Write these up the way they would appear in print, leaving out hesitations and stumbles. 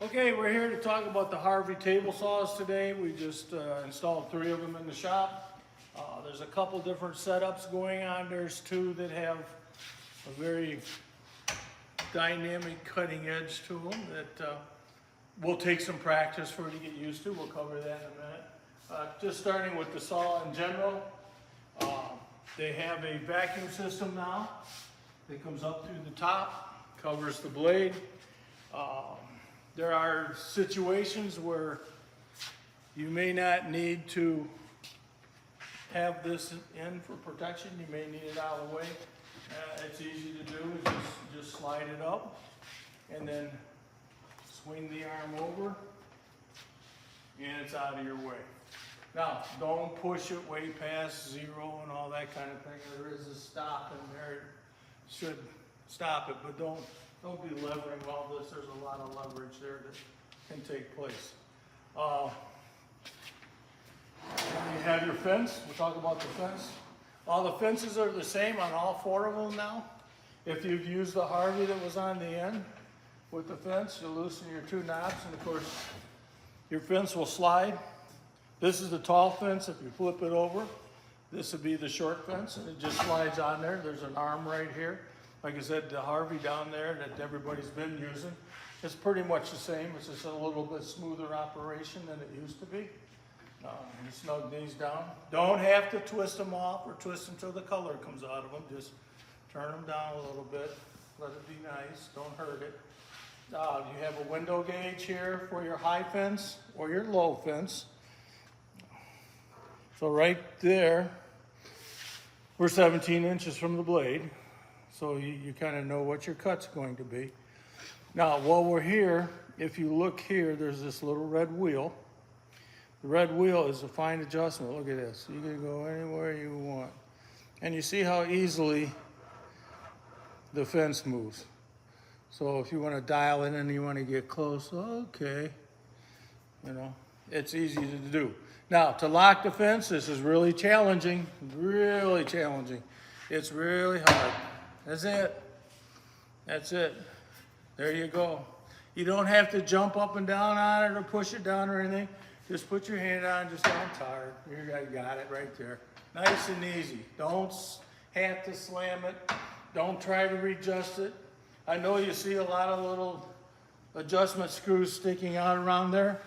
Okay, we're here to talk about the Harvey table saws today. We just installed 3 of them in the shop. There's a couple different setups going on. There's 2 that have a very dynamic cutting edge to them that will take some practice for you to get used to. We'll cover that in a minute. Just starting with the saw in general, they have a vacuum system now that comes up through the top, covers the blade. There are situations where you may not need to have this in for protection. You may need it out of the way. It's easy to do. Just slide it up and then swing the arm over and it's out of your way. Now, don't push it way past 0 and all that kind of thing. There is a stop in there. It should stop it, but don't be levering all this. There's a lot of leverage there that can take place. You have your fence. We'll talk about the fence. All the fences are the same on all 4 of them now. If you've used the Harvey that was on the end with the fence, you loosen your 2 knobs, and of course, your fence will slide. This is the tall fence. If you flip it over, this would be the short fence, and it just slides on there. There's an arm right here. Like I said, the Harvey down there that everybody's been using, it's pretty much the same. It's just a little bit smoother operation than it used to be. You snug these down. Don't have to twist them off or twist until the color comes out of them. Just turn them down a little bit. Let it be nice. Don't hurt it. You have a window gauge here for your high fence or your low fence. So right there, we're 17 inches from the blade. So you kind of know what your cut's going to be. Now, while we're here, if you look here, there's this little red wheel. The red wheel is a fine adjustment. Look at this. You can go anywhere you want. And you see how easily the fence moves. So if you want to dial it in and you want to get close, okay. You know, it's easy to do. Now, to lock the fence, this is really challenging. Really challenging. It's really hard. That's it. That's it. There you go. You don't have to jump up and down on it or push it down or anything. Just put your hand on, just don't tire. You got it right there. Nice and easy. Don't have to slam it. Don't try to readjust it. I know you see a lot of little adjustment screws sticking out around there.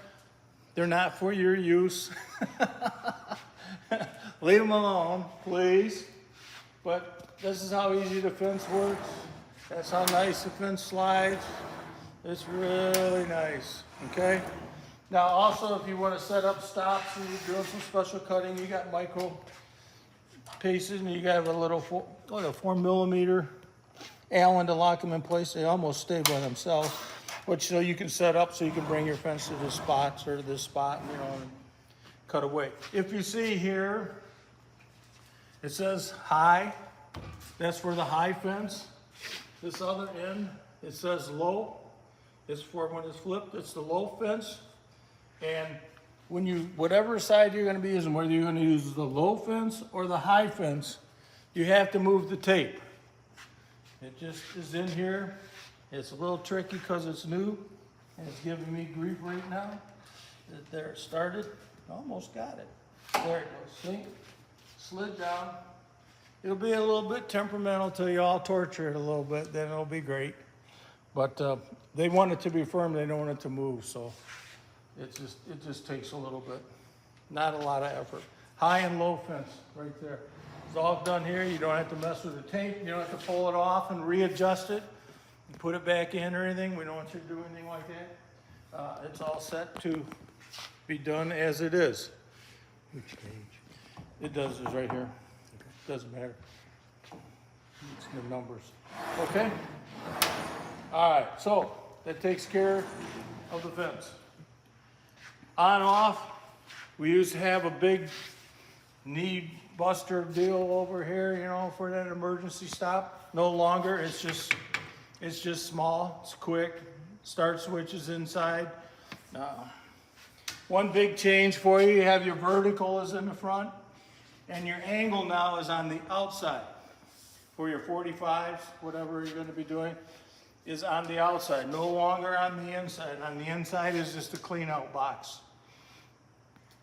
They're not for your use. Leave them alone, please. But this is how easy the fence works. That's how nice the fence slides. It's really nice, okay? Now also, if you want to set up stops and you're doing some special cutting, you got micro pieces and you got a little 4mm Allen to lock them in place. They almost stay by themselves, which so you can set up so you can bring your fence to this spot or to this spot, you know, and cut away. If you see here, it says high. That's for the high fence. This other end, it says low. It's for when it's flipped, it's the low fence. And when whatever side you're going to be using, whether you're going to use the low fence or the high fence, you have to move the tape. It just is in here. It's a little tricky because it's new and it's giving me grief right now. There it started. Almost got it. There it goes. See? Slid down. It'll be a little bit temperamental till you all torture it a little bit. Then it'll be great. But they want it to be firm. They don't want it to move. So it just takes a little bit. Not a lot of effort. High and low fence right there. It's all done here. You don't have to mess with the tape. You don't have to pull it off and readjust it and put it back in or anything. We don't want you to do anything like that. It's all set to be done as it is. Which page? It does is right here. Doesn't matter. It's the numbers. Okay? All right, so that takes care of the fence. On and off, we used to have a big knee buster deal over here, you know, for that emergency stop. No longer. It's just small. It's quick. Start switches inside. One big change for you. You have your vertical is in the front. And your angle now is on the outside for your 45s, whatever you're going to be doing. is on the outside, no longer on the inside. On the inside is just a clean out box.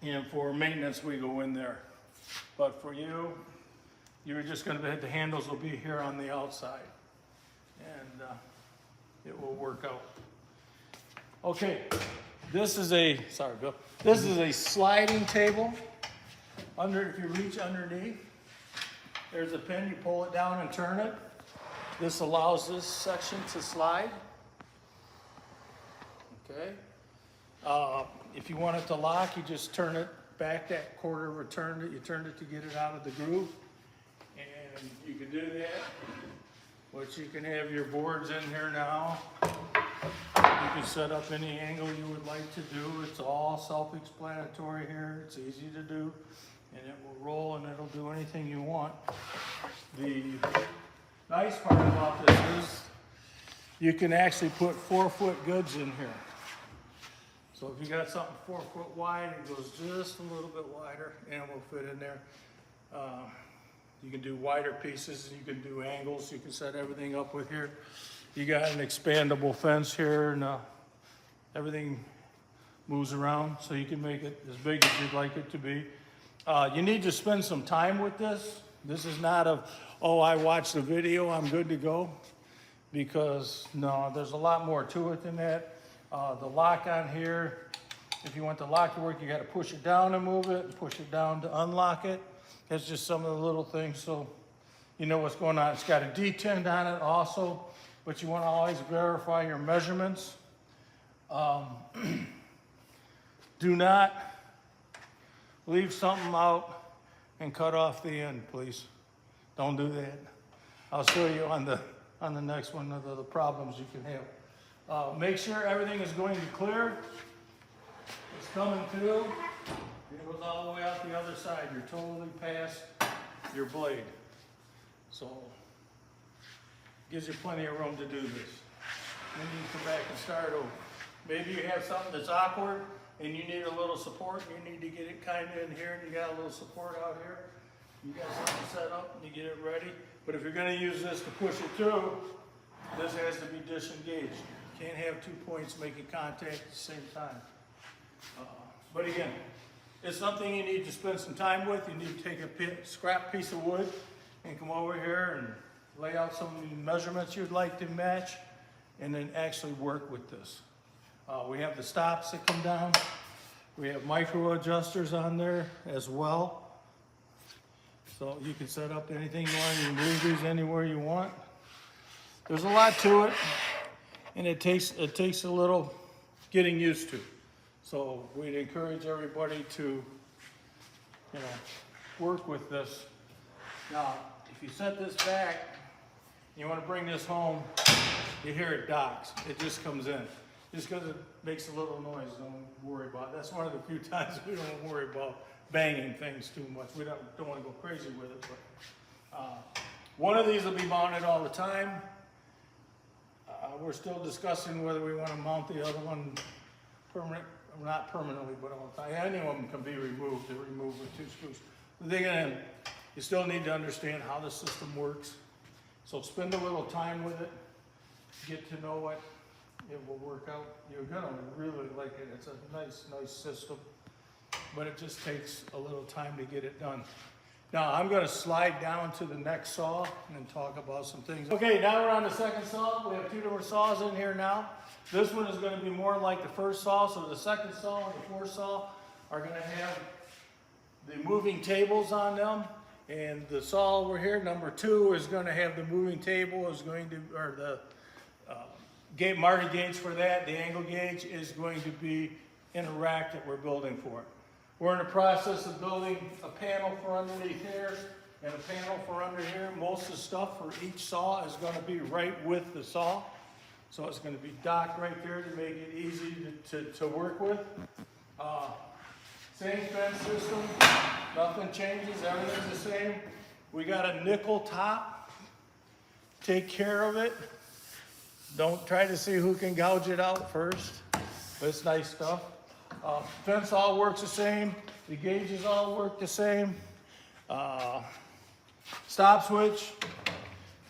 And for maintenance, we go in there. But for you, you're just gonna be, the handles will be here on the outside. And it will work out. Okay, this is a, sorry Bill, this is a sliding table. If you reach underneath, there's a pin, you pull it down and turn it. This allows this section to slide. Okay. If you want it to lock, you just turn it back that quarter, you turned it to get it out of the groove. And you can do that. But you can have your boards in here now. You can set up any angle you would like to do. It's all self-explanatory here. It's easy to do. And it will roll and it'll do anything you want. The nice part about this is you can actually put 4-foot goods in here. So if you got something 4 foot wide, it goes just a little bit wider and will fit in there. You can do wider pieces, you can do angles, you can set everything up with here. You got an expandable fence here and everything moves around, so you can make it as big as you'd like it to be. You need to spend some time with this. This is not a, oh, I watched the video, I'm good to go. Because no, there's a lot more to it than that. The lock on here, if you want the lock to work, you gotta push it down and move it, and push it down to unlock it. That's just some of the little things, so you know what's going on. It's got a detent on it also, but you wanna always verify your measurements. Do not leave something out and cut off the end, please. Don't do that. I'll show you on the next one of the problems you can have. Make sure everything is going to clear. It's coming through. It goes all the way out the other side. You're totally past your blade. So, gives you plenty of room to do this. Then you can come back and start over. Maybe you have something that's awkward and you need a little support. You need to get it kind of in here and you got a little support out here. You got something set up and you get it ready. But if you're going to use this to push it through, this has to be disengaged. You can't have 2 points making contact at the same time. But again, it's something you need to spend some time with. You need to take a scrap piece of wood and come over here and lay out some measurements you'd like to match and then actually work with this. We have the stops that come down. We have micro adjusters on there as well. So you can set up anything you want. You can move these anywhere you want. There's a lot to it, and it takes a little getting used to. So we'd encourage everybody to, work with this. Now, if you set this back, you want to bring this home, you hear it docks. It just comes in. Just because it makes a little noise, don't worry about it. That's one of the few times we don't worry about banging things too much. We don't want to go crazy with it. But one of these will be mounted all the time. We're still discussing whether we want to mount the other one not permanently, but all the time. Any of them can be removed. They're removed with 2 screws. You still need to understand how the system works. So spend a little time with it. Get to know it. It will work out. You're gonna really like it. It's a nice system, but it just takes a little time to get it done. Now I'm gonna slide down to the next saw and talk about some things. Okay, now we're on the second saw. We have 2 different saws in here now. This one is gonna be more like the first saw, so the second saw and the fourth saw are gonna have the moving tables on them. And the saw over here, number 2, is gonna have the moving table, or the Marty gauge for that, the angle gauge is going to be in a rack that we're building for it. We're in the process of building a panel for underneath here and a panel for under here. Most of the stuff for each saw is going to be right with the saw. So it's going to be docked right there to make it easy to work with. Same fence system, nothing changes, everything's the same. We got a nickel top, take care of it. Don't try to see who can gouge it out first, but it's nice stuff. Fence all works the same. The gauges all work the same. Stop switch,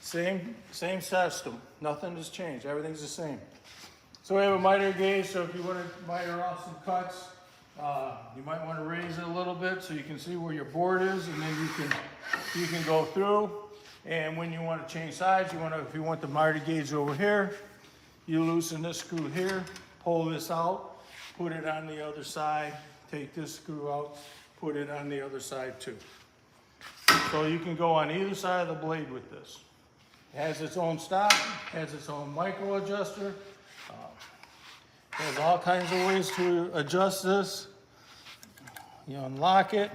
Same system. Nothing has changed. Everything's the same. So we have a miter gauge. So if you want to miter off some cuts, you might want to raise it a little bit so you can see where your board is, and then you can go through. And when you want to change sides, if you want the miter gauge over here, you loosen this screw here, pull this out, put it on the other side, take this screw out, put it on the other side too. So you can go on either side of the blade with this. It has its own stop, has its own micro adjuster. There's all kinds of ways to adjust this. You unlock it.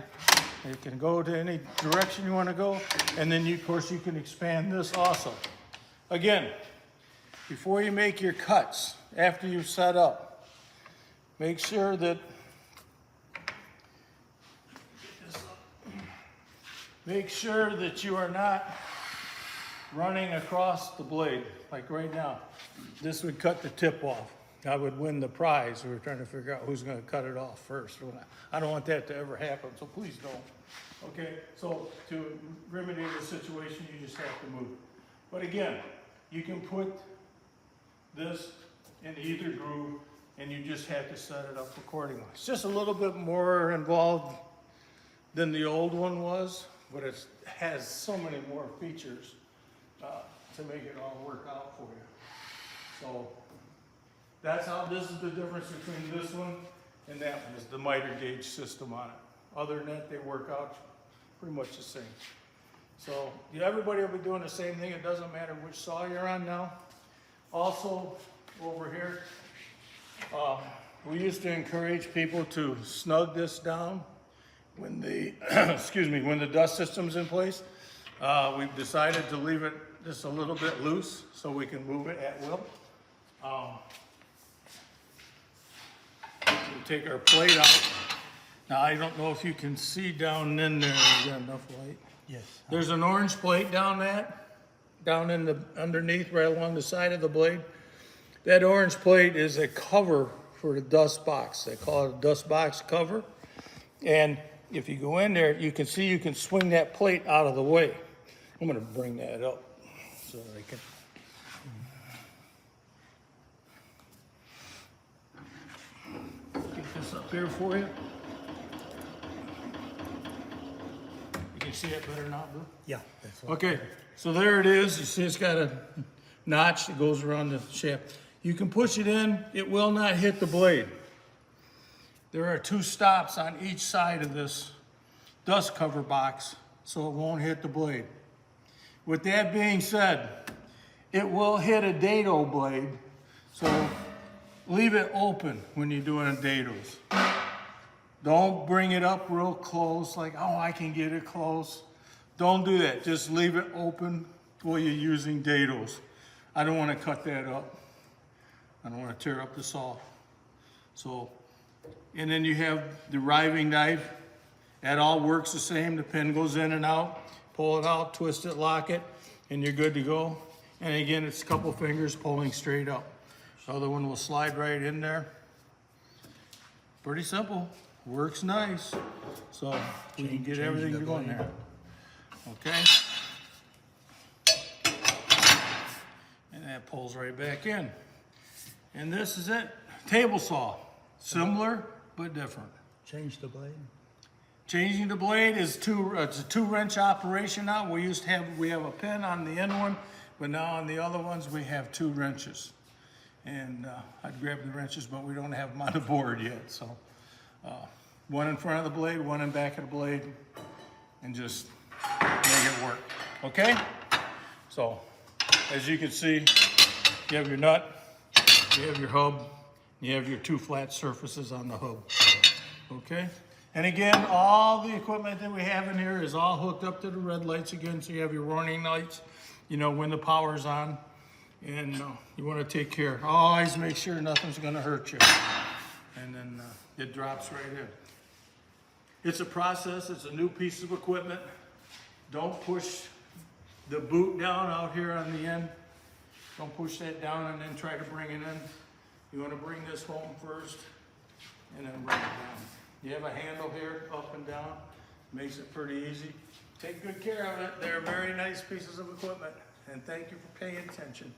It can go to any direction you want to go. And then, of course, you can expand this also. Again, before you make your cuts, after you've set up, make sure that you are not running across the blade. Like right now, this would cut the tip off. I would win the prize. We were trying to figure out who's going to cut it off first. I don't want that to ever happen, so please don't. Okay, so to remedy the situation, you just have to move. But again, you can put this in either groove, and you just have to set it up accordingly. It's just a little bit more involved than the old one was, but it has so many more features to make it all work out for you. So that's how, this is the difference between this one and that one, is the miter gauge system on it. Other than that, they work out pretty much the same. So everybody will be doing the same thing. It doesn't matter which saw you're on now. Also, over here, we used to encourage people to snug this down when the, when the dust system's in place. We've decided to leave it just a little bit loose so we can move it at will. We'll take our plate out. Now, I don't know if you can see down in there. You got enough light? Yes. There's an orange plate down in the underneath, right along the side of the blade. That orange plate is a cover for the dust box. They call it a dust box cover. And if you go in there, you can see you can swing that plate out of the way. I'm going to bring that up so that I can. Get this up here for you. You can see it better now, Blue? Yeah. That's what Okay, so there it is. You see it's got a notch that goes around the shaft. You can push it in. It will not hit the blade. There are 2 stops on each side of this dust cover box, so it won't hit the blade. With that being said, it will hit a dado blade, so leave it open when you're doing a dados. Don't bring it up real close, like, oh, I can get it close. Don't do that. Just leave it open while you're using dados. I don't want to cut that up. I don't want to tear up the saw. So, and then you have the riving knife. That all works the same. The pin goes in and out. Pull it out, twist it, lock it, and you're good to go. And again, it's a couple fingers pulling straight up. The other one will slide right in there. Pretty simple. Works nice. So you can get everything going there. Okay. And that pulls right back in. And this is it. Table saw. Similar, but different. Change the blade. Changing the blade is it's a 2-wrench operation now. We have a pin on the end one, but now on the other ones we have 2 wrenches. And I'd grab the wrenches, but we don't have them on the board yet. So one in front of the blade, one in back of the blade, and just make it work. Okay? So as you can see, you have your nut, you have your hub, you have your 2 flat surfaces on the hub. Okay? And again, all the equipment that we have in here is all hooked up to the red lights again, so you have your warning lights, you know, when the power's on. And you want to take care. Always make sure nothing's going to hurt you. And then it drops right in. It's a process. It's a new piece of equipment. Don't push the boot down out here on the end. Don't push that down and then try to bring it in. You want to bring this home first and then bring it down. You have a handle here, up and down. Makes it pretty easy. Take good care of it. They're very nice pieces of equipment. and thank you for paying attention.